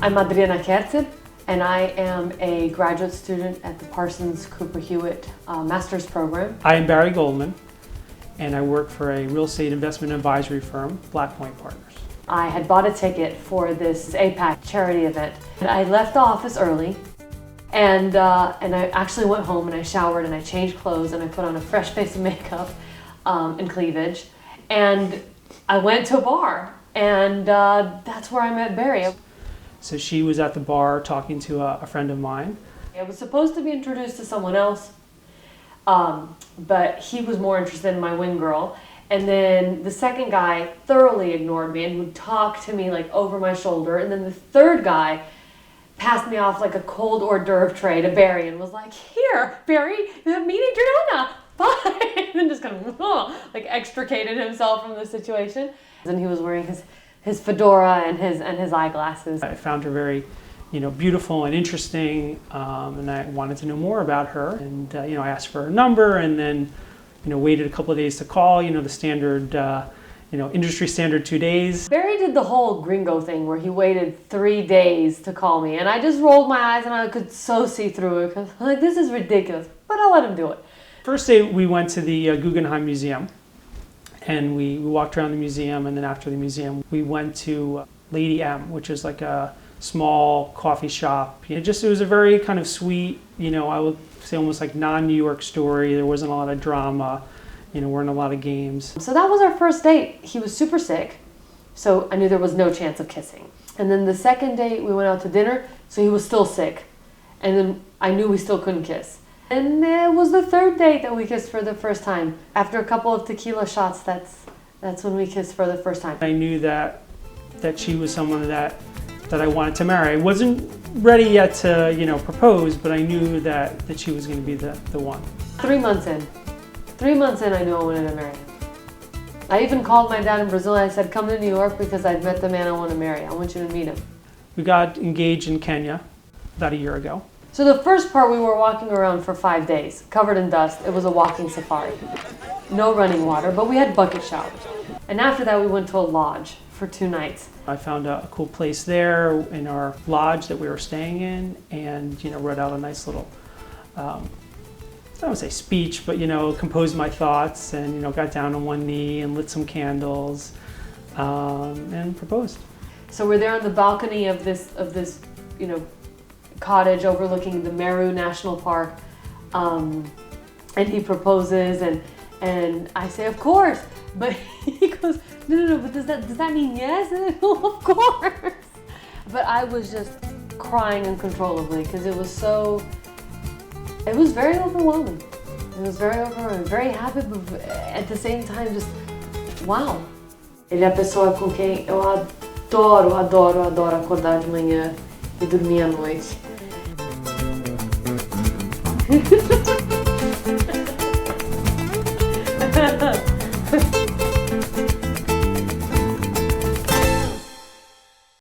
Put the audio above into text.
I'm Adriana Kertzer, and I am a graduate student at the Parsons Cooper Hewitt Master's Program. I am Barry Goldman, and I work for a real estate investment advisory firm, Black Point Partners. I had bought a ticket for this APAC charity event. I left the office early, and I actually went home and I showered and I changed clothes and I put on a fresh face of makeup and cleavage, and I went to a bar, and that's where I met Barry. So she was at the bar talking to a friend of mine. I was supposed to be introduced to someone else, but he was more interested in my wing girl. And then the second guy thoroughly ignored me and would talk to me like over my shoulder. And then the third guy passed me off like a cold hors d'oeuvre tray to Barry and was like, "Here, Barry, meet Adriana, bye." And then just kind of like extricated himself from the situation. And he was wearing his fedora and his eyeglasses. I found her very, beautiful and interesting, and I wanted to know more about her. And I asked for her number, and then, waited a couple of days to call. The standard, industry standard 2 days. Barry did the whole gringo thing where he waited 3 days to call me, and I just rolled my eyes and I could so see through it because I'm like, this is ridiculous. But I'll let him do it. First day we went to the Guggenheim Museum. And we walked around the museum, and then after the museum, we went to Lady M, which is like a small coffee shop. It was a very kind of sweet, I would say almost like non-New York story. There wasn't a lot of drama, weren't a lot of games. So that was our first date. He was super sick, so I knew there was no chance of kissing. And then the second date, we went out to dinner, so he was still sick. And then I knew we still couldn't kiss. And it was the third date that we kissed for the first time. After a couple of tequila shots, that's when we kissed for the first time. I knew that she was someone that I wanted to marry. I wasn't ready yet to, propose, but I knew that she was going to be the one. 3 months in. 3 months in, I knew I wanted to marry. I even called my dad in Brazil and I said, "Come to New York because I've met the man I want to marry. I want you to meet him." We got engaged in Kenya about a year ago. So the first part, we were walking around for 5 days, covered in dust. It was a walking safari. No running water, but we had bucket showers. And after that, we went to a lodge for 2 nights. I found a cool place there in our lodge that we were staying in, and wrote out a nice little, I don't want to say speech, but composed my thoughts, and got down on one knee and lit some candles, and proposed. So we're there on the balcony of this cottage overlooking the Meru National Park, and he proposes, and I say, "Of course," but he goes, no, but does that mean yes? And of course. But I was just crying uncontrollably because it was very overwhelming. It was very overwhelming, very happy, but at the same time just wow. Ele é a pessoa com quem eu adoro acordar de manhã e dormir à noite.